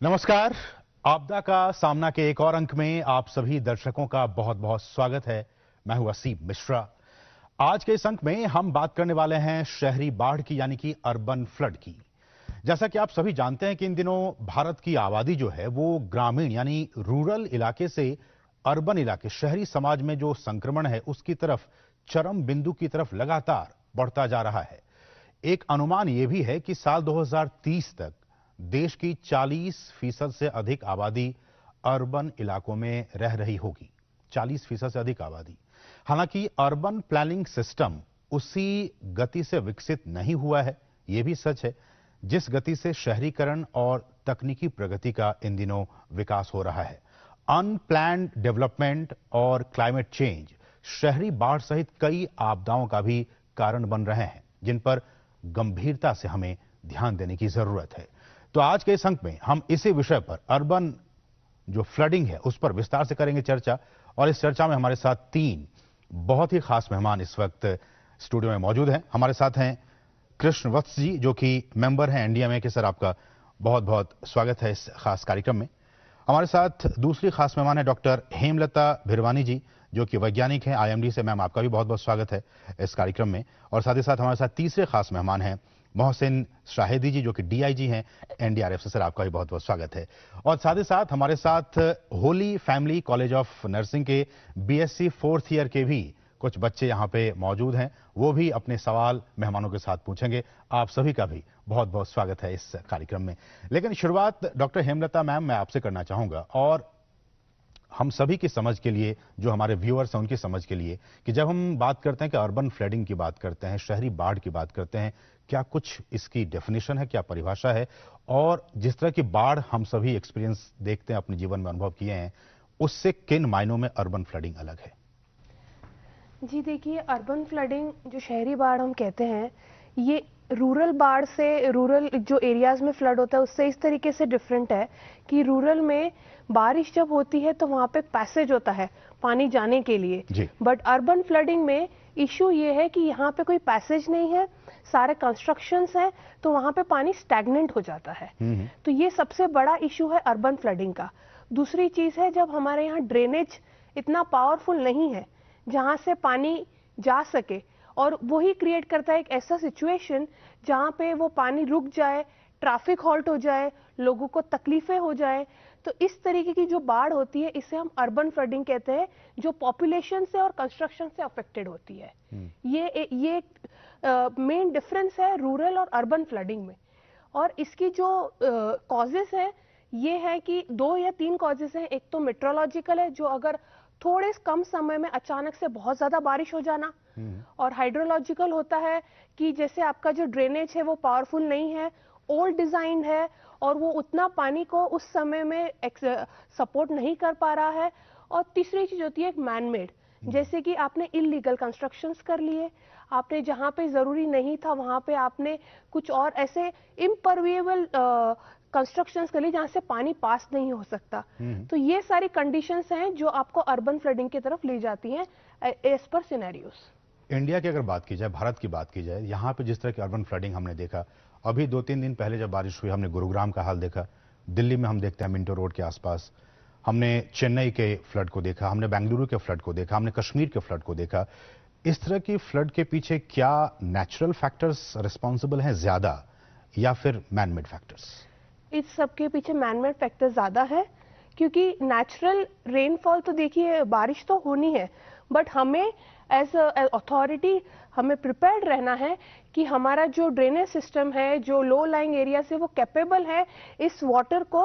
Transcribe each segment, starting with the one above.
नमस्कार। आपदा का सामना के एक और अंक में आप सभी दर्शकों का बहुत बहुत स्वागत है। मैं हूं असीम मिश्रा। आज के इस अंक में हम बात करने वाले हैं शहरी बाढ़ की, यानी कि अर्बन फ्लड की। जैसा कि आप सभी जानते हैं कि इन दिनों भारत की आबादी जो है वो ग्रामीण यानी रूरल इलाके से अर्बन इलाके, शहरी समाज में जो संक्रमण है उसकी तरफ, चरम बिंदु की तरफ लगातार बढ़ता जा रहा है। एक अनुमान यह भी है कि साल 2030 तक देश की 40% से अधिक आबादी अर्बन इलाकों में रह रही होगी। 40% से अधिक आबादी। हालांकि अर्बन प्लानिंग सिस्टम उसी गति से विकसित नहीं हुआ है, यह भी सच है जिस गति से शहरीकरण और तकनीकी प्रगति का इन दिनों विकास हो रहा है। अनप्लान्ड डेवलपमेंट और क्लाइमेट चेंज शहरी बाढ़ सहित कई आपदाओं का भी कारण बन रहे हैं, जिन पर गंभीरता से हमें ध्यान देने की जरूरत है। तो आज के इस अंक में हम इसी विषय पर, अर्बन जो फ्लडिंग है उस पर विस्तार से करेंगे चर्चा। और इस चर्चा में हमारे साथ तीन बहुत ही खास मेहमान इस वक्त स्टूडियो में मौजूद हैं। हमारे साथ हैं कृष्ण वत्स जी, जो कि मेंबर हैं एनडीएमए के। सर, आपका बहुत बहुत स्वागत है इस खास कार्यक्रम में। हमारे साथ दूसरी खास मेहमान है डॉक्टर हेमलता भिरवानी जी, जो कि वैज्ञानिक हैं आईएमडी से। मैम, आपका भी बहुत बहुत स्वागत है इस कार्यक्रम में। और साथ ही साथ हमारे साथ तीसरे खास मेहमान हैं मोहसिन शाहिदी जी, जो कि डीआईजी हैं एनडीआरएफ से। सर, आपका भी बहुत बहुत स्वागत है। और साथ ही साथ हमारे साथ Holi family college of nursing के बीएससी 4th ईयर के भी कुछ बच्चे यहां पे मौजूद हैं। वो भी अपने सवाल मेहमानों के साथ पूछेंगे। आप सभी का भी बहुत बहुत स्वागत है इस कार्यक्रम में। लेकिन शुरुआत डॉक्टर हेमलता मैम मैं आपसे करना चाहूंगा, और हम सभी की समझ के लिए, जो हमारे व्यूअर्स हैं उनकी समझ के लिए, कि जब हम बात करते हैं कि अर्बन फ्लडिंग की बात करते हैं, शहरी बाढ़ की बात करते हैं, क्या कुछ इसकी डेफिनेशन है, क्या परिभाषा है? और जिस तरह की बाढ़ हम सभी एक्सपीरियंस देखते हैं, अपने जीवन में अनुभव किए हैं, उससे किन मायनों में अर्बन फ्लडिंग अलग है? जी देखिए, अर्बन फ्लडिंग जो शहरी बाढ़ हम कहते हैं, ये रूरल बाढ़ से, रूरल जो एरियाज में फ्लड होता है उससे इस तरीके से डिफरेंट है कि रूरल में बारिश जब होती है तो वहाँ पे पैसेज होता है पानी जाने के लिए। बट अर्बन फ्लडिंग में इशू ये है कि यहाँ पे कोई पैसेज नहीं है, सारे कंस्ट्रक्शंस हैं, तो वहाँ पे पानी स्टैग्नेंट हो जाता है। तो ये सबसे बड़ा इशू है अर्बन फ्लडिंग का। दूसरी चीज है, जब हमारे यहाँ ड्रेनेज इतना पावरफुल नहीं है जहां से पानी जा सके, और वही क्रिएट करता है एक ऐसा सिचुएशन जहां पे वो पानी रुक जाए, ट्रैफिक हॉल्ट हो जाए, लोगों को तकलीफें हो जाए। तो इस तरीके की जो बाढ़ होती है इसे हम अर्बन फ्लडिंग कहते हैं, जो पॉपुलेशन से और कंस्ट्रक्शन से अफेक्टेड होती है। ये मेन डिफरेंस है रूरल और अर्बन फ्लडिंग में। और इसकी जो कॉजेस है ये है कि 2 या 3 कॉजेस हैं। एक तो मेट्रोलॉजिकल है, जो अगर थोड़े कम समय में अचानक से बहुत ज्यादा बारिश हो जाना, और हाइड्रोलॉजिकल होता है कि जैसे आपका जो ड्रेनेज है वो पावरफुल नहीं है, ओल्ड डिजाइन है, और वो उतना पानी को उस समय में सपोर्ट नहीं कर पा रहा है। और तीसरी चीज होती है एक मैनमेड, जैसे कि आपने इलीगल कंस्ट्रक्शंस कर लिए, आपने जहां पे जरूरी नहीं था वहां पे आपने कुछ और ऐसे इम्परविएबल कंस्ट्रक्शंस कर लिए जहां से पानी पास नहीं हो सकता। तो ये सारी कंडीशंस हैं जो आपको अर्बन फ्लडिंग की तरफ ले जाती हैं एज पर सिनेरियोस। इंडिया की अगर बात की जाए, भारत की बात की जाए, यहाँ पे जिस तरह की अर्बन फ्लडिंग हमने देखा, अभी 2-3 दिन पहले जब बारिश हुई हमने गुरुग्राम का हाल देखा, दिल्ली में हम देखते हैं मिंटो रोड के आसपास, हमने चेन्नई के फ्लड को देखा, हमने बेंगलुरु के फ्लड को देखा, हमने कश्मीर के फ्लड को देखा। इस तरह की फ्लड के पीछे क्या नेचुरल फैक्टर्स रिस्पॉन्सिबल हैं ज्यादा, या फिर मैनमेड फैक्टर्स? इस सब के पीछे मैनमेड फैक्टर ज्यादा है, क्योंकि नेचुरल रेनफॉल तो देखिए बारिश तो होनी है, बट हमें एज अथॉरिटी हमें प्रिपेयर्ड रहना है कि हमारा जो ड्रेनेज सिस्टम है, जो लो लाइंग एरिया से, वो कैपेबल है इस वाटर को,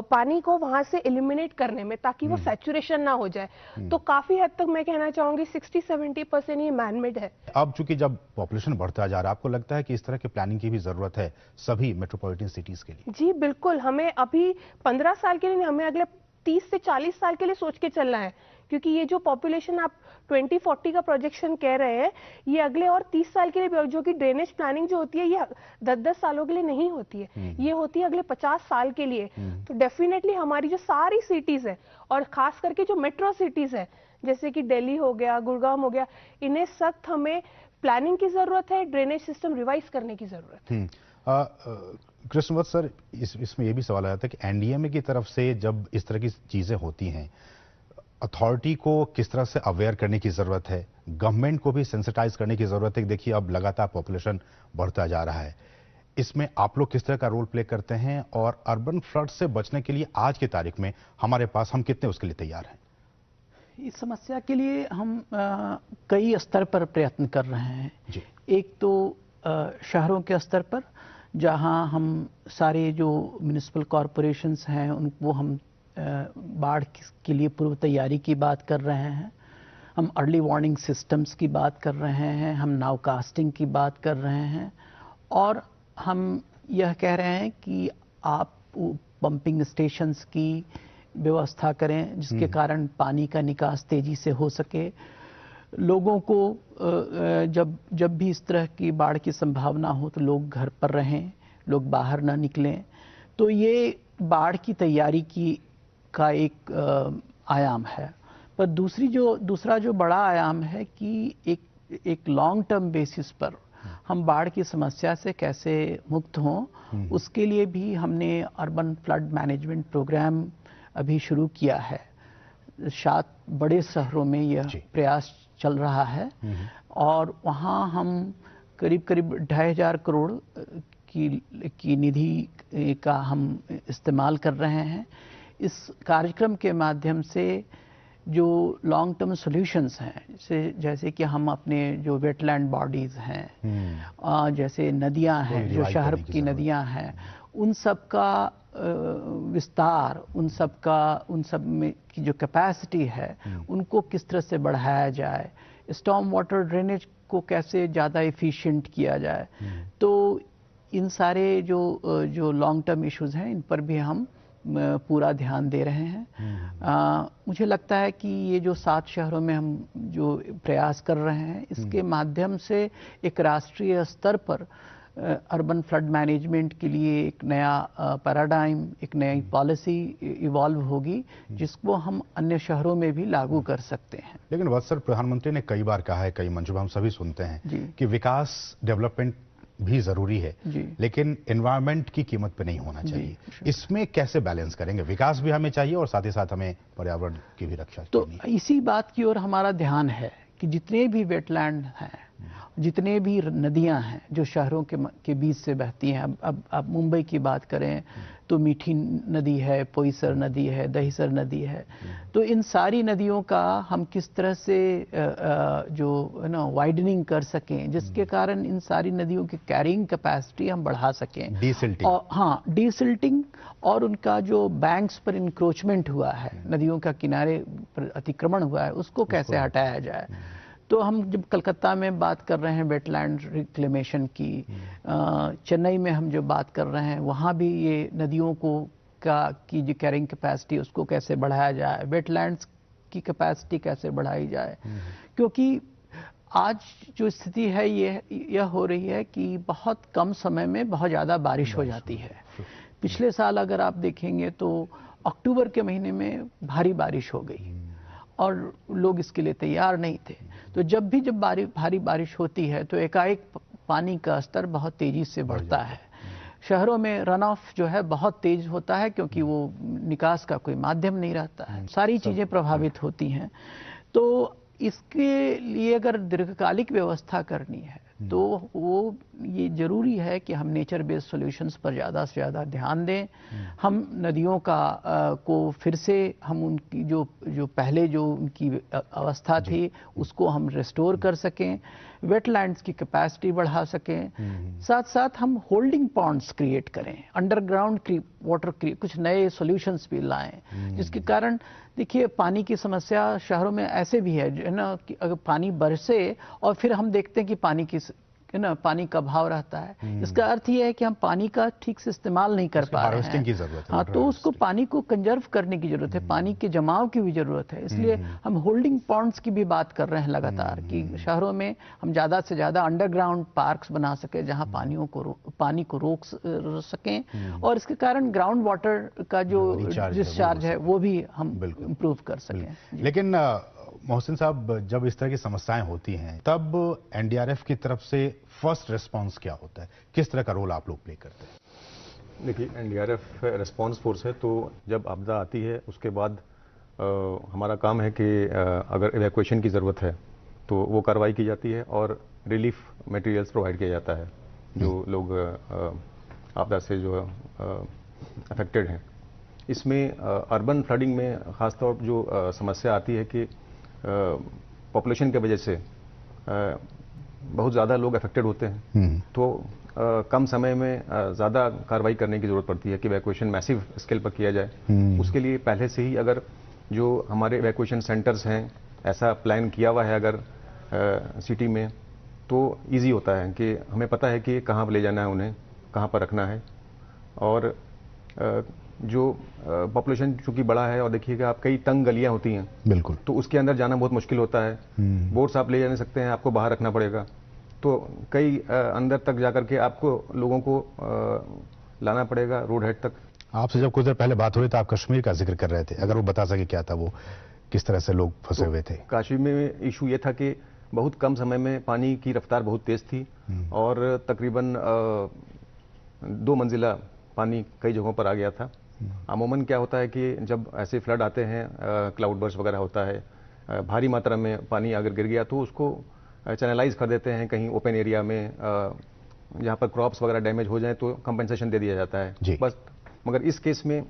पानी को वहां से एलिमिनेट करने में, ताकि वो सैचुरेशन ना हो जाए। तो काफी हद तक मैं कहना चाहूंगी 60-70% ये मैनमेड है। अब चूंकि जब पॉपुलेशन बढ़ता जा रहा है, आपको लगता है कि इस तरह की प्लानिंग की भी जरूरत है सभी मेट्रोपॉलिटन सिटीज के लिए? जी बिल्कुल, हमें अभी 15 साल के लिए नहीं, हमें अगले 30 से 40 साल के लिए सोच के चलना है, क्योंकि ये जो पॉपुलेशन आप 2040 का प्रोजेक्शन कह रहे हैं, ये अगले और 30 साल के लिए, जो कि ड्रेनेज प्लानिंग जो होती है ये 10-10 सालों के लिए नहीं होती है, ये होती है अगले 50 साल के लिए। तो डेफिनेटली हमारी जो सारी सिटीज है, और खास करके जो मेट्रो सिटीज है, जैसे कि दिल्ली हो गया, गुड़गांव हो गया, इन्हें सख्त हमें प्लानिंग की जरूरत है, ड्रेनेज सिस्टम रिवाइज करने की जरूरत है। कृष्णवत सर, इसमें यह भी सवाल आया था कि एनडीएमए की तरफ से जब इस तरह की चीजें होती हैं, अथॉरिटी को किस तरह से अवेयर करने की जरूरत है, गवर्नमेंट को भी सेंसिटाइज करने की जरूरत है कि देखिए अब लगातार पॉपुलेशन बढ़ता जा रहा है। इसमें आप लोग किस तरह का रोल प्ले करते हैं और अर्बन फ्लड से बचने के लिए आज की तारीख में हमारे पास हम कितने उसके लिए तैयार हैं? इस समस्या के लिए हम कई स्तर पर प्रयत्न कर रहे हैं जी। एक तो शहरों के स्तर पर, जहां हम सारे जो म्युनिसिपल कॉरपोरेशंस हैं उनको हम बाढ़ के लिए पूर्व तैयारी की बात कर रहे हैं, हम अर्ली वार्निंग सिस्टम्स की बात कर रहे हैं, हम नाउ कास्टिंग की बात कर रहे हैं, और हम यह कह रहे हैं कि आप पंपिंग स्टेशंस की व्यवस्था करें जिसके कारण पानी का निकास तेजी से हो सके। लोगों को जब भी इस तरह की बाढ़ की संभावना हो तो लोग घर पर रहें, लोग बाहर ना निकलें। तो ये बाढ़ की तैयारी का एक आयाम है। पर दूसरा जो बड़ा आयाम है कि एक लॉन्ग टर्म बेसिस पर हम बाढ़ की समस्या से कैसे मुक्त हों, उसके लिए भी हमने अर्बन फ्लड मैनेजमेंट प्रोग्राम अभी शुरू किया है। 7 बड़े शहरों में यह प्रयास चल रहा है और वहाँ हम करीब 2,500 करोड़ की निधि का हम इस्तेमाल कर रहे हैं। इस कार्यक्रम के माध्यम से जो लॉन्ग टर्म सॉल्यूशंस हैं, जैसे कि हम अपने जो वेटलैंड बॉडीज हैं, जैसे नदियां हैं, जो शहर की नदियां हैं, उन सब का विस्तार, उन सब में की जो कैपेसिटी है उनको किस तरह से बढ़ाया जाए, स्टॉर्म वाटर ड्रेनेज को कैसे ज़्यादा एफिशिएंट किया जाए। तो इन सारे जो लॉन्ग टर्म इश्यूज हैं इन पर भी हम पूरा ध्यान दे रहे हैं। मुझे लगता है कि ये जो 7 शहरों में हम जो प्रयास कर रहे हैं, इसके माध्यम से एक राष्ट्रीय स्तर पर अर्बन फ्लड मैनेजमेंट के लिए एक नया पैराडाइम, एक नई पॉलिसी इवॉल्व होगी जिसको हम अन्य शहरों में भी लागू कर सकते हैं। लेकिन वत्सर, प्रधानमंत्री ने कई बार कहा है, कई मंचों पर हम सभी सुनते हैं कि विकास, डेवलपमेंट भी जरूरी है, लेकिन एनवायरनमेंट की कीमत पे नहीं होना चाहिए। इसमें कैसे बैलेंस करेंगे? विकास भी हमें चाहिए और साथ ही साथ हमें पर्यावरण की भी रक्षा करनी है। तो इसी बात की ओर हमारा ध्यान है कि जितने भी वेटलैंड हैं, जितने भी नदियां हैं जो शहरों के बीच से बहती हैं, अब आप मुंबई की बात करें तो मीठी नदी है, पोईसर नदी है, दहीसर नदी है। तो इन सारी नदियों का हम किस तरह से जो वाइडनिंग कर सकें जिसके कारण इन सारी नदियों की कैरिंग कैपेसिटी हम बढ़ा सकें। डीसिल्टिंग, और हाँ, डीसिल्टिंग, और उनका जो बैंक्स पर इंक्रोचमेंट हुआ है, नदियों का किनारे पर अतिक्रमण हुआ है, उसको कैसे हटाया जाए। तो हम जब कलकत्ता में बात कर रहे हैं वेटलैंड रिक्लेमेशन की, चेन्नई में हम जो बात कर रहे हैं वहाँ भी ये नदियों की जो कैरिंग कैपेसिटी उसको कैसे बढ़ाया जाए, वेटलैंड्स की कैपेसिटी कैसे बढ़ाई जाए। क्योंकि आज जो स्थिति है यह हो रही है कि बहुत कम समय में बहुत ज़्यादा बारिश हो जाती है। पिछले साल अगर आप देखेंगे तो अक्टूबर के महीने में भारी बारिश हो गई और लोग इसके लिए तैयार नहीं थे। तो जब भारी बारिश होती है तो एकाएक पानी का स्तर बहुत तेजी से बढ़ता है। शहरों में रन ऑफ जो है बहुत तेज होता है क्योंकि वो निकास का कोई माध्यम नहीं रहता है, सारी चीजें प्रभावित होती हैं। तो इसके लिए अगर दीर्घकालिक व्यवस्था करनी है तो वो ये जरूरी है कि हम नेचर बेस्ड सॉल्यूशंस पर ज़्यादा से ज़्यादा ध्यान दें। हम नदियों को फिर से हम उनकी जो पहले जो उनकी अवस्था थी उसको हम रिस्टोर कर सकें, वेटलैंड्स की कैपेसिटी बढ़ा सकें, साथ साथ हम होल्डिंग पॉन्ड्स क्रिएट करें, अंडरग्राउंड वाटर कुछ नए सॉल्यूशंस भी लाएं जिसके कारण देखिए पानी की समस्या शहरों में ऐसे भी है ना कि अगर पानी बरसे और फिर हम देखते हैं कि पानी का अभाव रहता है। इसका अर्थ यह है कि हम पानी का ठीक से इस्तेमाल नहीं कर पा रहे हैं। की जरूरत है। हाँ, तो उसको पानी को कंजर्व करने की जरूरत है, पानी के जमाव की भी जरूरत है। इसलिए हम होल्डिंग पॉन्ड्स की भी बात कर रहे हैं लगातार कि शहरों में हम ज़्यादा से ज़्यादा अंडरग्राउंड पार्क्स बना सकें जहाँ पानी को रोक सकें और इसके कारण ग्राउंड वाटर का जो डिस्चार्ज है वो भी हम इम्प्रूव कर सकें। लेकिन मोहसिन साहब, जब इस तरह की समस्याएं होती हैं तब एनडीआरएफ की तरफ से फर्स्ट रिस्पांस क्या होता है? किस तरह का रोल आप लोग प्ले करते हैं? देखिए, एनडीआरएफ रिस्पांस फोर्स है, तो जब आपदा आती है उसके बाद हमारा काम है कि अगर इवैक्यूएशन की ज़रूरत है तो वो कार्रवाई की जाती है और रिलीफ मटेरियल्स प्रोवाइड किया जाता है जो लोग आपदा से जो अफेक्टेड हैं। इसमें अर्बन फ्लडिंग में ख़ासतौर पर जो समस्या आती है कि पॉपुलेशन की वजह से बहुत ज़्यादा लोग अफेक्टेड होते हैं, तो कम समय में ज़्यादा कार्रवाई करने की ज़रूरत पड़ती है कि इवैक्यूएशन मैसिव स्केल पर किया जाए। उसके लिए पहले से ही अगर जो हमारे इवैक्यूएशन सेंटर्स हैं ऐसा प्लान किया हुआ है अगर सिटी में, तो इजी होता है कि हमें पता है कि कहाँ पर ले जाना है, उन्हें कहाँ पर रखना है। और जो पॉपुलेशन चूंकि बड़ा है और देखिएगा आप कई तंग गलियां होती हैं, बिल्कुल, तो उसके अंदर जाना बहुत मुश्किल होता है। बोट्स आप ले जा नहीं सकते हैं, आपको बाहर रखना पड़ेगा, तो कई अंदर तक जाकर के आपको लोगों को लाना पड़ेगा रोड हेड तक। आपसे जब कुछ देर पहले बात हुई तो आप कश्मीर का जिक्र कर रहे थे, अगर वो बता सके क्या था, वो किस तरह से लोग फंसे हुए थे? कश्मीर में इशू ये था कि बहुत कम समय में पानी की रफ्तार बहुत तेज थी और तकरीबन 2 मंजिला पानी कई जगहों पर आ गया था। अमूमन क्या होता है कि जब ऐसे फ्लड आते हैं, क्लाउड बर्स्ट वगैरह होता है, भारी मात्रा में पानी अगर गिर गया तो उसको चैनलाइज कर देते हैं कहीं ओपन एरिया में, जहाँ पर क्रॉप्स वगैरह डैमेज हो जाए तो कंपनसेशन दे दिया जाता है बस। मगर इस केस में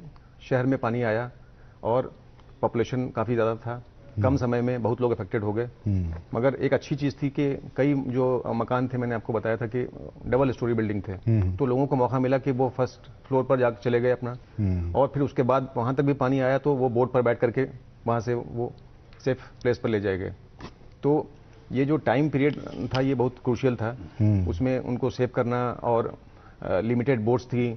शहर में पानी आया और पॉपुलेशन काफ़ी ज़्यादा था, कम समय में बहुत लोग अफेक्टेड हो गए। मगर एक अच्छी चीज़ थी कि कई जो मकान थे, मैंने आपको बताया था कि डबल स्टोरी बिल्डिंग थे, तो लोगों को मौका मिला कि वो फर्स्ट फ्लोर पर जाकर चले गए अपना, और फिर उसके बाद वहाँ तक भी पानी आया तो वो बोट पर बैठ करके वहाँ से वो सेफ प्लेस पर ले जाए गए। तो ये जो टाइम पीरियड था ये बहुत क्रूशियल था, उसमें उनको सेव करना, और लिमिटेड बोट्स थी,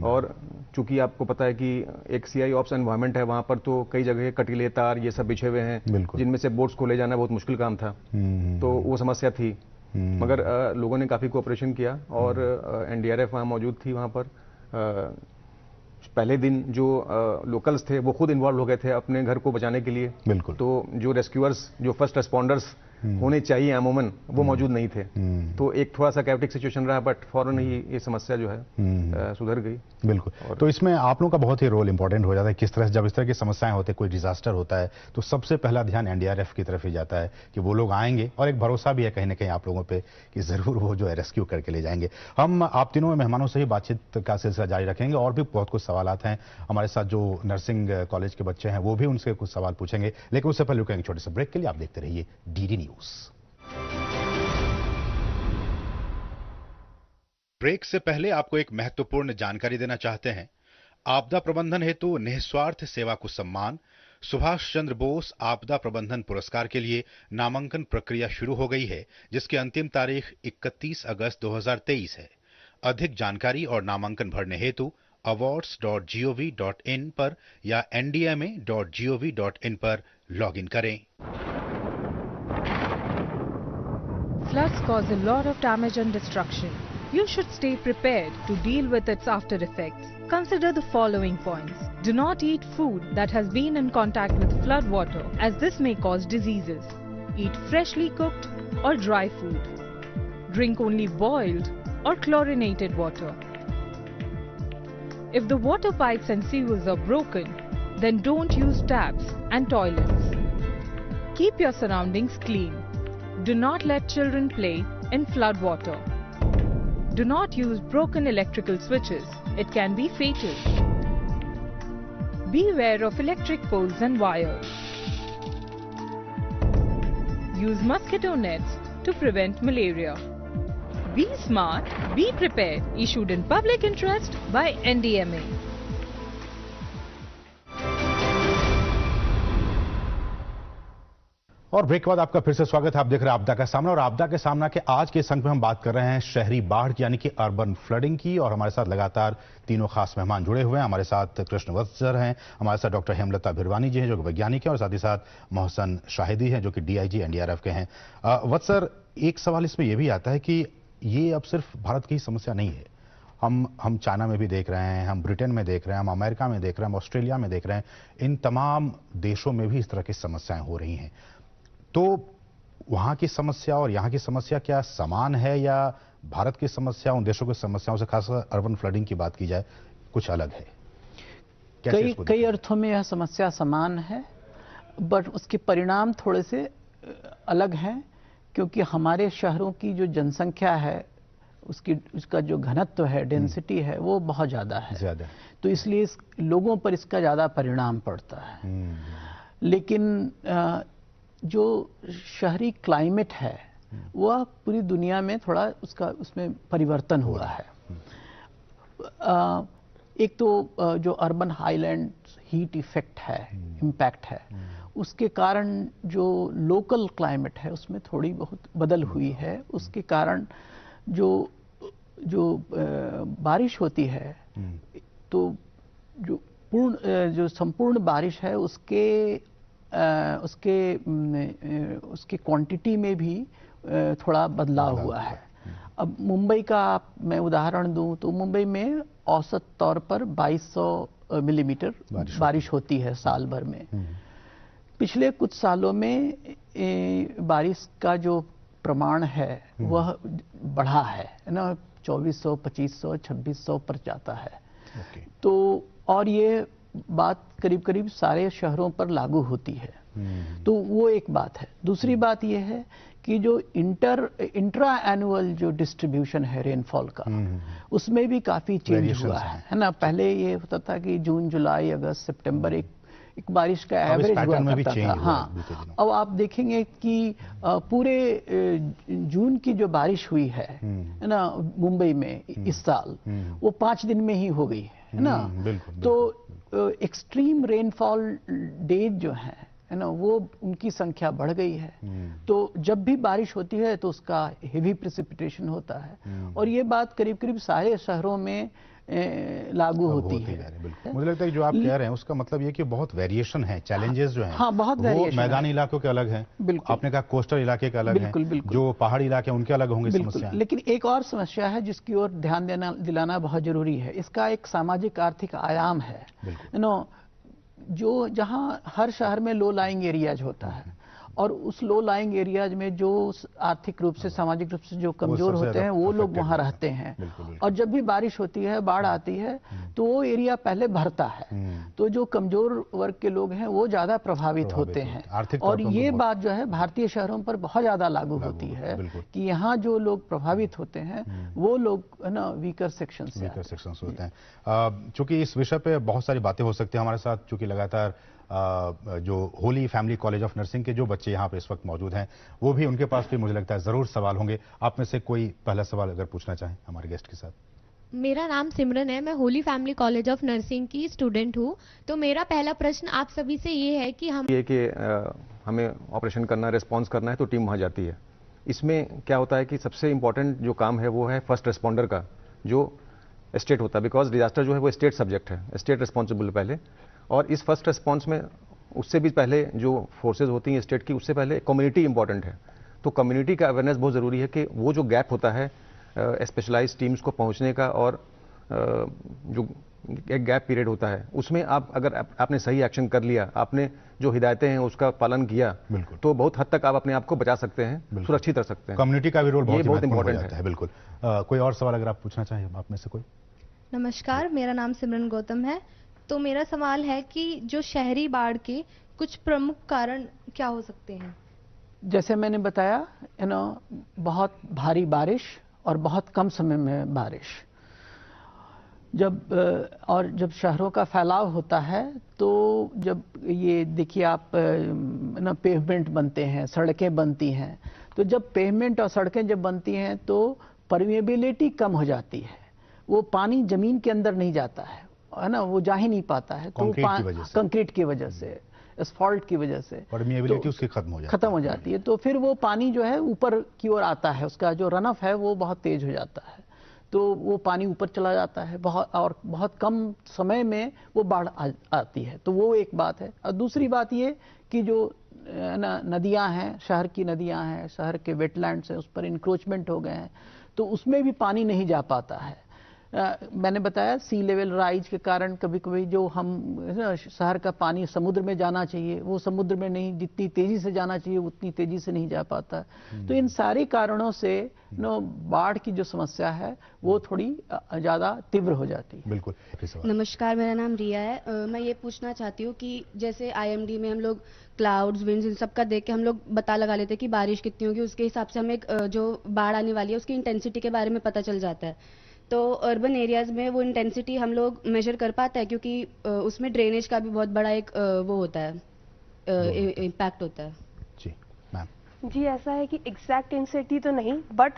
और चूंकि आपको पता है कि एक सीआई ऑप्स एनवायरनमेंट है वहाँ पर, तो कई जगह कटीले तार ये सब बिछे हुए हैं जिनमें से बोट्स को ले जाना बहुत मुश्किल काम था, तो वो समस्या थी। मगर लोगों ने काफ़ी कोऑपरेशन किया और एनडीआरएफ वहाँ मौजूद थी। वहाँ पर पहले दिन जो लोकल्स थे वो खुद इन्वॉल्व हो गए थे अपने घर को बचाने के लिए, बिल्कुल। तो जो रेस्क्यूअर्स, जो फर्स्ट रिस्पॉन्डर्स होने चाहिए अमूमन, वो मौजूद नहीं थे, तो एक थोड़ा सा कैप्टिक सिचुएशन रहा, बट फौरन ही ये समस्या जो है सुधर गई। बिल्कुल। तो इसमें आप लोगों का बहुत ही रोल इंपॉर्टेंट हो जाता है। किस तरह, जब इस तरह की समस्याएं होती है, कोई डिजास्टर होता है, तो सबसे पहला ध्यान एनडीआरएफ की तरफ ही जाता है कि वो लोग आएंगे, और एक भरोसा भी है कहीं ना कहीं आप लोगों पे कि जरूर वो जो है रेस्क्यू करके ले जाएंगे। हम आप तीनों मेहमानों से ही बातचीत का सिलसिला जारी रखेंगे, और भी बहुत कुछ सवाल हैं। हमारे साथ जो नर्सिंग कॉलेज के बच्चे हैं वो भी उनसे कुछ सवाल पूछेंगे, लेकिन उससे पहले रुकेंगे छोटे से ब्रेक के लिए। आप देखते रहिए डीडी न्यूज। ब्रेक से पहले आपको एक महत्वपूर्ण जानकारी देना चाहते हैं। आपदा प्रबंधन हेतु निस्वार्थ सेवा को सम्मान सुभाष चंद्र बोस आपदा प्रबंधन पुरस्कार के लिए नामांकन प्रक्रिया शुरू हो गई है, जिसकी अंतिम तारीख 31 अगस्त 2023 है। अधिक जानकारी और नामांकन भरने हेतु awards.gov.in पर या ndma.gov.in पर लॉगिन करें। Floods cause a lot of damage and destruction. You should stay prepared to deal with its after effects. Consider the following points. Do not eat food that has been in contact with flood water, as this may cause diseases. Eat freshly cooked or dry food. Drink only boiled or chlorinated water. If the water pipes and sewers are broken, then don't use taps and toilets. Keep your surroundings clean. Do not let children play in flood water. Do not use broken electrical switches. It can be fatal. Beware of electric poles and wires. Use mosquito nets to prevent malaria. Be smart, be prepared. Issued in public interest by NDMA. और break के बाद आपका फिर से स्वागत है। आप देख रहे हैं आपदा का सामना, और आपदा के सामना के आज के संग में हम बात कर रहे हैं शहरी बाढ़ यानी कि अर्बन फ्लडिंग की। और हमारे साथ लगातार तीनों खास मेहमान जुड़े हुए हैं। हमारे साथ कृष्ण वत्सर हैं, हमारे साथ डॉक्टर हेमलता भिरवानी जी हैं जो कि वैज्ञानिक हैं, और साथ ही साथ मोहसन शाहिदी हैं जो कि डीआईजी एनडीआरएफ के हैं। वत्सर, एक सवाल इसमें यह भी आता है कि ये अब सिर्फ भारत की समस्या नहीं है। हम चाइना में भी देख रहे हैं, हम ब्रिटेन में देख रहे हैं, हम अमेरिका में देख रहे हैं, हम ऑस्ट्रेलिया में देख रहे हैं। इन तमाम देशों में भी इस तरह की समस्याएं हो रही हैं। तो वहां की समस्या और यहाँ की समस्या क्या समान है, या भारत की समस्या उन देशों की समस्याओं से, खासकर अर्बन फ्लडिंग की बात की जाए, कुछ अलग है? कई अर्थों में यह समस्या समान है, बट उसके परिणाम थोड़े से अलग हैं, क्योंकि हमारे शहरों की जो जनसंख्या है, उसका जो घनत्व है, डेंसिटी है, वो बहुत ज़्यादा है। तो इसलिए लोगों पर इसका ज़्यादा परिणाम पड़ता है। लेकिन जो शहरी क्लाइमेट है वह पूरी दुनिया में थोड़ा उसमें परिवर्तन हुआ है। एक तो जो अर्बन हाईलैंड हीट इफेक्ट है, इम्पैक्ट है, उसके कारण जो लोकल क्लाइमेट है उसमें थोड़ी बहुत बदल हुई है। उसके कारण जो बारिश होती है, तो जो संपूर्ण बारिश है उसके क्वांटिटी में भी थोड़ा बदलाव हुआ है। अब मुंबई का मैं उदाहरण दूं तो मुंबई में औसत तौर पर 2200 मिलीमीटर बारिश होती है साल भर में। पिछले कुछ सालों में बारिश का जो प्रमाण है वह बढ़ा है ना, 2400, 2500, 2600 पर जाता है। तो और ये बात करीब करीब सारे शहरों पर लागू होती है। तो वो एक बात है। दूसरी बात ये है कि जो इंट्रा एनुअल जो डिस्ट्रीब्यूशन है रेनफॉल का, उसमें भी काफी चेंज हुआ है ना। पहले ये होता था कि जून, जुलाई, अगस्त, सितंबर एक बारिश का एवरेज हुआ करता था। हाँ, अब आप देखेंगे कि पूरे जून की जो बारिश हुई है ना मुंबई में इस साल, वो 5 दिन में ही हो गई है ना। तो एक्सट्रीम रेनफॉल डेज जो है ना, वो उनकी संख्या बढ़ गई है। तो जब भी बारिश होती है तो उसका हेवी प्रेसिपिटेशन होता है, और ये बात करीब करीब सारे शहरों में लागू होती है। मुझे लगता है कि जो आप कह रहे हैं उसका मतलब ये कि बहुत वेरिएशन है, चैलेंजेस जो हैं, हाँ, बहुत वो मैदानी इलाकों के अलग हैं, आपने कहा कोस्टल इलाके के अलग हैं, जो पहाड़ी इलाके उनके अलग होंगे समस्याएं। लेकिन एक और समस्या है जिसकी ओर ध्यान दिलाना बहुत जरूरी है। इसका एक सामाजिक आर्थिक आयाम है। जो जहां हर शहर में लो लाइंग एरियाज होता है, और उस लो लाइंग एरियाज में जो आर्थिक रूप से, सामाजिक रूप से जो कमजोर होते हैं वो लोग वहां रहते हैं। और जब भी बारिश होती है, बाढ़ आती है, तो वो एरिया पहले भरता है। तो जो कमजोर वर्ग के लोग हैं वो ज्यादा प्रभावित होते हैं। और ये बात जो है भारतीय शहरों पर बहुत ज्यादा लागू होती है कि यहाँ जो लोग प्रभावित होते हैं वो लोग है ना वीकर सेक्शंस होते हैं। चूंकि इस विषय पे बहुत सारी बातें हो सकती हैं, हमारे साथ चूंकि लगातार जो Holi family college of nursing के जो बच्चे यहाँ पे इस वक्त मौजूद हैं, वो भी, उनके पास भी मुझे लगता है जरूर सवाल होंगे। आप में से कोई पहला सवाल अगर पूछना चाहें हमारे गेस्ट के साथ। मेरा नाम सिमरन है, मैं Holi family college of nursing की स्टूडेंट हूँ। तो मेरा पहला प्रश्न आप सभी से ये है कि हमें ऑपरेशन करना है, रिस्पॉन्स करना है, तो टीम वहाँ जाती है। इसमें क्या होता है कि सबसे इंपॉर्टेंट जो काम है वो है फर्स्ट रिस्पॉन्डर का, जो स्टेट होता है, बिकॉज डिजास्टर जो है वो स्टेट सब्जेक्ट है, स्टेट रिस्पॉन्सिबल पहले। और इस फर्स्ट रिस्पॉन्स में उससे भी पहले जो फोर्सेज होती हैं स्टेट की, उससे पहले कम्युनिटी इंपॉर्टेंट है। तो कम्युनिटी का अवेयरनेस बहुत ज़रूरी है कि वो जो गैप होता है स्पेशलाइज्ड टीम्स को पहुंचने का, और जो एक गैप पीरियड होता है, उसमें अगर आपने सही एक्शन कर लिया, आपने जो हिदायतें हैं उसका पालन किया, तो बहुत हद तक आप अपने आप को बचा सकते हैं, सुरक्षित रख सकते हैं। कम्युनिटी का भी रोल बहुत इंपॉर्टेंट है। बिल्कुल। कोई और सवाल अगर आप पूछना चाहें आप में से कोई? नमस्कार, मेरा नाम सिमरन गौतम है। तो मेरा सवाल है कि जो शहरी बाढ़ के कुछ प्रमुख कारण क्या हो सकते हैं? जैसे मैंने बताया, बहुत भारी बारिश और बहुत कम समय में बारिश। जब शहरों का फैलाव होता है, तो जब ये देखिए आप पेवमेंट बनते हैं, सड़कें बनती हैं, तो जब पेवमेंट और सड़कें जब बनती हैं तो परमिएबिलिटी कम हो जाती है, वो पानी जमीन के अंदर नहीं जाता है ना, वो जा ही नहीं पाता है। तो कंक्रीट की वजह से, एस्फॉल्ट की वजह से परमिएबिलिटी उसकी खत्म हो जाती है। तो फिर वो पानी जो है ऊपर की ओर आता है, उसका जो रन ऑफ है वो बहुत तेज हो जाता है, तो वो पानी ऊपर चला जाता है बहुत कम समय में वो बाढ़ आती है। तो वो एक बात है। और दूसरी बात ये कि जो नदियां हैं, शहर की नदियां हैं, शहर के वेटलैंड्स हैं, उस पर इंक्रोचमेंट हो गए हैं, तो उसमें भी पानी नहीं जा पाता है मैंने बताया सी लेवल राइज के कारण कभी कभी जो हम शहर का पानी समुद्र में जाना चाहिए वो समुद्र में नहीं, जितनी तेजी से जाना चाहिए उतनी तेजी से नहीं जा पाता। तो इन सारे कारणों से बाढ़ की जो समस्या है वो थोड़ी ज्यादा तीव्र हो जाती है। बिल्कुल। नमस्कार, मेरा नाम रिया है। मैं ये पूछना चाहती हूँ कि जैसे IMD में हम लोग क्लाउड्स, विंड्स, इन सब का देख के हम लोग पता लगा लेते हैं कि बारिश कितनी होगी, उसके हिसाब से हमें जो बाढ़ आने वाली है उसकी इंटेंसिटी के बारे में पता चल जाता है। तो अर्बन एरियाज में वो इंटेंसिटी हम लोग मेजर कर पाते हैं, क्योंकि उसमें ड्रेनेज का भी बहुत बड़ा एक वो होता है, इम्पैक्ट होता है। जी मैम। जी ऐसा है कि एग्जैक्ट इंटेंसिटी तो नहीं, बट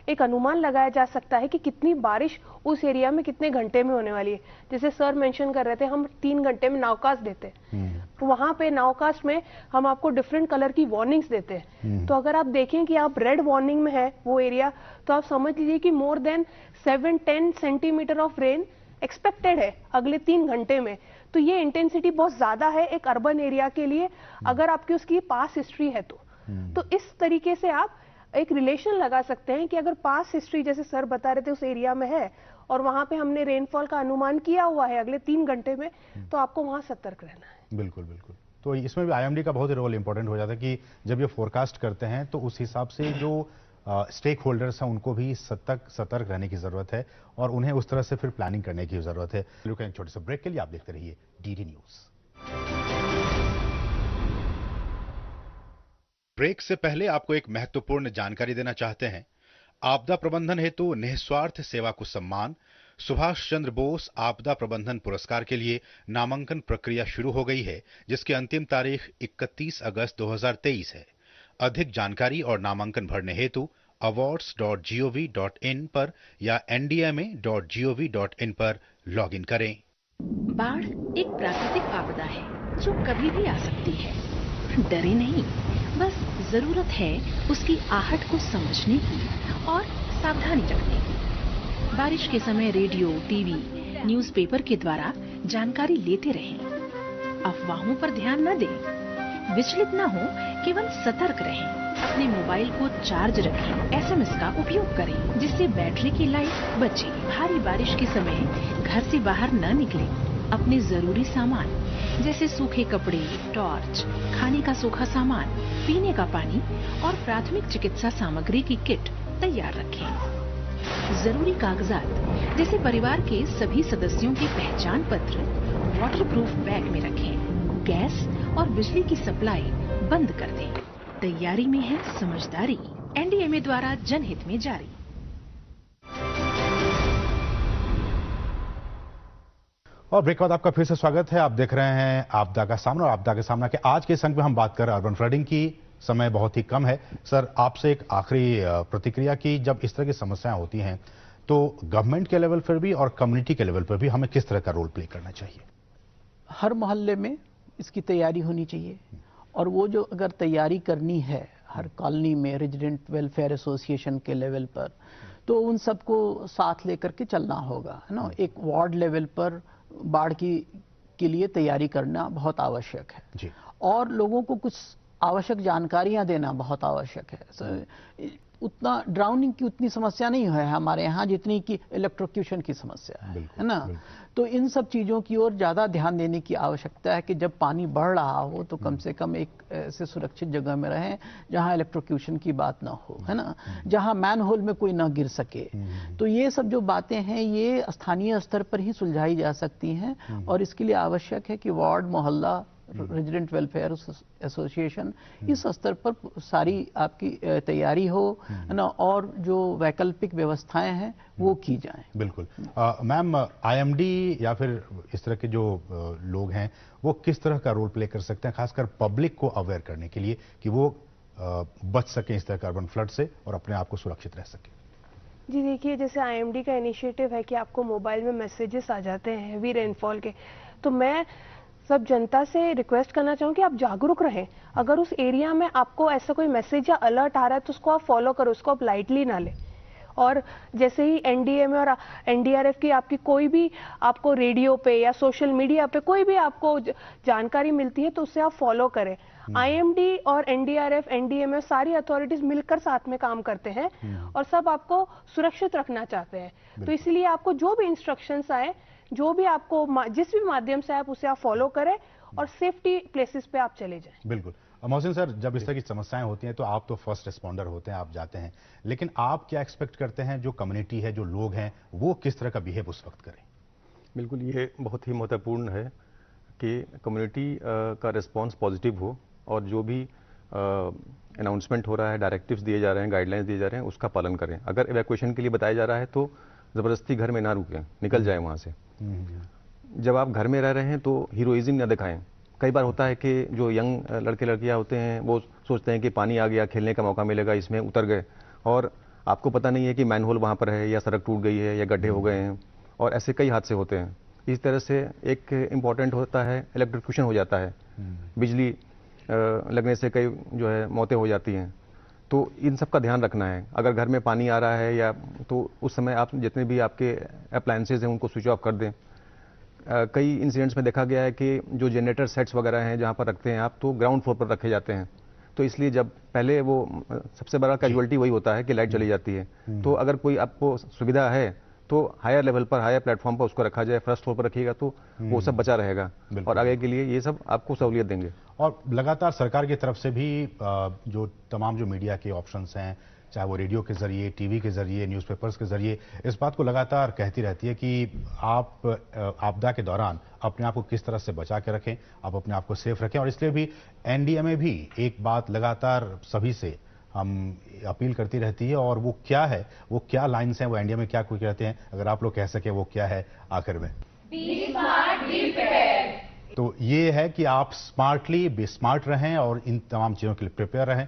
एक अनुमान लगाया जा सकता है कि कितनी बारिश उस एरिया में कितने घंटे में होने वाली है। जैसे सर मेंशन कर रहे थे, हम 3 घंटे में नावकास्ट देते हैं, तो वहां पे नावकास्ट में हम आपको डिफरेंट कलर की वार्निंग्स देते हैं। तो अगर आप देखें कि आप रेड वार्निंग में है वो एरिया, तो आप समझ लीजिए कि more than 7-10 centimetre of rain expected है अगले 3 घंटे में। तो ये इंटेंसिटी बहुत ज्यादा है एक अर्बन एरिया के लिए, अगर आपकी उसकी पास हिस्ट्री है तो इस तरीके से आप एक रिलेशन लगा सकते हैं कि अगर पास हिस्ट्री जैसे सर बता रहे थे उस एरिया में है और वहां पे हमने रेनफॉल का अनुमान किया हुआ है अगले 3 घंटे में, तो आपको वहां सतर्क रहना है। बिल्कुल बिल्कुल। तो इसमें भी IMD का बहुत ही रोल इंपॉर्टेंट हो जाता है कि जब ये फोरकास्ट करते हैं तो उस हिसाब से जो स्टेक होल्डर्स हैं उनको भी सतर्क रहने की जरूरत है और उन्हें उस तरह से फिर प्लानिंग करने की जरूरत है। रुकें एक छोटे से ब्रेक के लिए, आप देखते रहिए DD न्यूज। ब्रेक से पहले आपको एक महत्वपूर्ण जानकारी देना चाहते हैं। आपदा प्रबंधन हेतु निस्वार्थ सेवा को सम्मान सुभाष चंद्र बोस आपदा प्रबंधन पुरस्कार के लिए नामांकन प्रक्रिया शुरू हो गई है, जिसकी अंतिम तारीख 31 अगस्त 2023 है। अधिक जानकारी और नामांकन भरने हेतु awards.gov.in पर या ndma.gov.in पर लॉगिन करें। बाढ़ एक प्राकृतिक आपदा है जो कभी भी आ सकती है। डरे नहीं, बस जरूरत है उसकी आहट को समझने की और सावधानी रखने की। बारिश के समय रेडियो, टीवी, न्यूज़पेपर के द्वारा जानकारी लेते रहें। अफवाहों पर न दें, विचलित न हो, केवल सतर्क रहें। अपने मोबाइल को चार्ज रखें। SMS का उपयोग करें जिससे बैटरी की लाइफ बचे। भारी बारिश के समय घर से बाहर न निकलें। अपने जरूरी सामान जैसे सूखे कपड़े, टॉर्च, खाने का सूखा सामान, पीने का पानी और प्राथमिक चिकित्सा सामग्री की किट तैयार रखें। जरूरी कागजात जैसे परिवार के सभी सदस्यों के पहचान पत्र वाटरप्रूफ बैग में रखें। गैस और बिजली की सप्लाई बंद कर दें। तैयारी में है समझदारी। NDMA द्वारा जनहित में जारी। और ब्रेक के बाद आपका फिर से स्वागत है। आप देख रहे हैं आपदा का सामना और आपदा के सामना के आज के संग में हम बात कर रहे हैं अर्बन फ्लडिंग की। समय बहुत ही कम है। सर, आपसे एक आखिरी प्रतिक्रिया की, जब इस तरह की समस्याएं होती हैं तो गवर्नमेंट के लेवल पर भी और कम्युनिटी के लेवल पर भी हमें किस तरह का रोल प्ले करना चाहिए? हर मोहल्ले में इसकी तैयारी होनी चाहिए और वो जो अगर तैयारी करनी है हर कॉलोनी में रेजिडेंट वेलफेयर एसोसिएशन के लेवल पर, तो उन सबको साथ लेकर के चलना होगा, है ना। एक वार्ड लेवल पर बाढ़ के लिए तैयारी करना बहुत आवश्यक है जी। और लोगों को कुछ आवश्यक जानकारियां देना बहुत आवश्यक है। उतना ड्राउनिंग की उतनी समस्या नहीं है हमारे यहाँ जितनी कि इलेक्ट्रोक्यूशन की समस्या है ना। तो इन सब चीज़ों की ओर ज़्यादा ध्यान देने की आवश्यकता है कि जब पानी बढ़ रहा हो तो कम से कम एक ऐसे सुरक्षित जगह में रहें जहाँ इलेक्ट्रोक्यूशन की बात ना हो, है ना, जहाँ मैन होल में कोई ना गिर सके। तो ये सब जो बातें हैं ये स्थानीय स्तर पर ही सुलझाई जा सकती हैं और इसके लिए आवश्यक है कि वार्ड, मोहल्ला, रेजिडेंट वेलफेयर एसोसिएशन इस स्तर पर सारी आपकी तैयारी हो, है ना, और जो वैकल्पिक व्यवस्थाएं हैं वो की जाएं। बिल्कुल। मैम, IMD या फिर इस तरह के जो लोग हैं वो किस तरह का रोल प्ले कर सकते हैं, खासकर पब्लिक को अवेयर करने के लिए कि वो बच सकें इस तरह का अर्बन फ्लड से और अपने आप को सुरक्षित रह सकें? जी देखिए, जैसे IMD का इनिशिएटिव है कि आपको मोबाइल में मैसेजेस आ जाते हैं हैवी रेनफॉल के, तो मैं सब जनता से रिक्वेस्ट करना चाहूँ कि आप जागरूक रहें। अगर उस एरिया में आपको ऐसा कोई मैसेज या अलर्ट आ रहा है तो उसको आप फॉलो करो, उसको आप लाइटली ना लें। और जैसे ही एनडीएमए और एनडीआरएफ की आपकी कोई भी आपको रेडियो पे या सोशल मीडिया पे कोई भी आपको जानकारी मिलती है तो उससे आप फॉलो करें। आईएमडी और एनडीआरएफ, एनडीएमए सारी अथॉरिटीज मिलकर साथ में काम करते हैं और सब आपको सुरक्षित रखना चाहते हैं। तो इसलिए आपको जो भी इंस्ट्रक्शंस आए, जो भी आपको जिस भी माध्यम से आप उसे आप फॉलो करें और सेफ्टी प्लेसेस पे आप चले जाएं। बिल्कुल। मोहसिन सर, जब इस तरह की समस्याएं होती हैं तो आप तो फर्स्ट रिस्पॉन्डर होते हैं, आप जाते हैं, लेकिन आप क्या एक्सपेक्ट करते हैं जो कम्युनिटी है, जो लोग हैं, वो किस तरह का बिहेव उस वक्त करें? बिल्कुल, ये बहुत ही महत्वपूर्ण है कि कम्युनिटी का रिस्पांस पॉजिटिव हो और जो भी अनाउंसमेंट हो रहा है, डायरेक्टिव्स दिए जा रहे हैं, गाइडलाइंस दिए जा रहे हैं, उसका पालन करें। अगर इवैक्यूएशन के लिए बताया जा रहा है तो ज़बरदस्ती घर में ना रुकें, निकल जाएं वहाँ से। जब आप घर में रह रहे हैं तो हीरोइज्म ना दिखाएं। कई बार होता है कि जो यंग लड़के लड़कियां होते हैं वो सोचते हैं कि पानी आ गया, खेलने का मौका मिलेगा, इसमें उतर गए, और आपको पता नहीं है कि मैनहोल वहाँ पर है या सड़क टूट गई है या गड्ढे हो गए हैं, और ऐसे कई हादसे होते हैं। इस तरह से एक इम्पॉर्टेंट होता है, इलेक्ट्रिक्यूशन हो जाता है, बिजली लगने से कई जो है मौतें हो जाती हैं। तो इन सब का ध्यान रखना है। अगर घर में पानी आ रहा है या तो उस समय आप जितने भी आपके अप्लायंसेज हैं उनको स्विच ऑफ कर दें। कई इंसिडेंट्स में देखा गया है कि जो जनरेटर सेट्स वगैरह हैं जहाँ पर रखते हैं आप, तो ग्राउंड फ्लोर पर रखे जाते हैं। तो इसलिए जब पहले वो सबसे बड़ा कैजुअलिटी वही होता है कि लाइट चली जाती है। तो अगर कोई आपको सुविधा है तो हायर लेवल पर, हायर प्लेटफॉर्म पर उसको रखा जाए, फर्स्ट फ्लोर पर रखिएगा तो वो सब बचा रहेगा और आगे के लिए ये सब आपको सहूलियत देंगे। और लगातार सरकार की तरफ से भी जो तमाम जो मीडिया के ऑप्शंस हैं, चाहे वो रेडियो के जरिए, टीवी के जरिए, न्यूज़पेपर्स के जरिए, इस बात को लगातार कहती रहती है कि आप आपदा के दौरान अपने आप को किस तरह से बचा के रखें, आप अपने आप को सेफ रखें। और इसलिए भी एनडीएमए भी एक बात लगातार सभी से हम अपील करती रहती है, और वो क्या है, वो क्या लाइन्स हैं, वो एनडीएमए क्या कुछ कहते हैं, अगर आप लोग कह सके वो क्या है आखिर में? Be smart, be prepared. तो ये है कि आप स्मार्टली बी स्मार्ट रहें और इन तमाम चीज़ों के लिए प्रिपेयर रहें,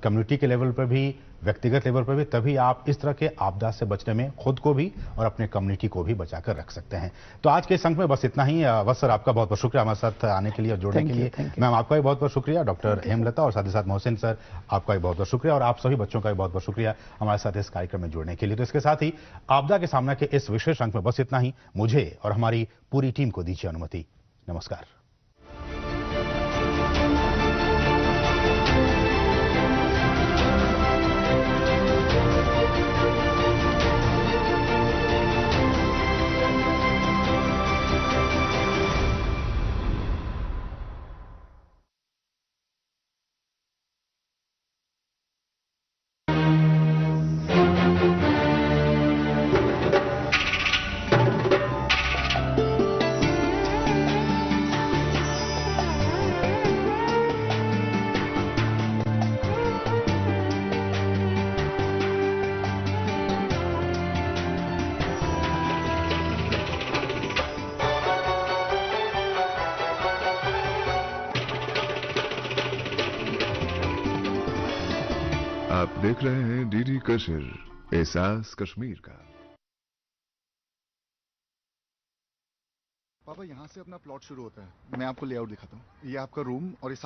कम्युनिटी के लेवल पर भी, व्यक्तिगत लेवल पर भी, तभी आप इस तरह के आपदा से बचने में खुद को भी और अपने कम्युनिटी को भी बचाकर रख सकते हैं। तो आज के इस अंक में बस इतना ही। अवध सर, आपका बहुत बहुत शुक्रिया हमारे साथ आने के लिए और जुड़ने के लिए। मैम, आपका भी बहुत बहुत शुक्रिया। डॉक्टर हेमलता और साथ ही साथ मोहसिन सर, आपका भी बहुत बहुत शुक्रिया, और आप सभी बच्चों का भी बहुत बहुत शुक्रिया हमारे साथ इस कार्यक्रम में जुड़ने के लिए। तो इसके साथ ही आपदा के सामना के इस विशेष अंक में बस इतना ही। मुझे और हमारी पूरी टीम को दीजिए अनुमति। नमस्कार। आप देख रहे हैं डीडी कश्मीर, एहसास कश्मीर का। पापा, यहाँ से अपना प्लॉट शुरू होता है। मैं आपको लेआउट दिखाता हूँ। ये आपका रूम और ये सारा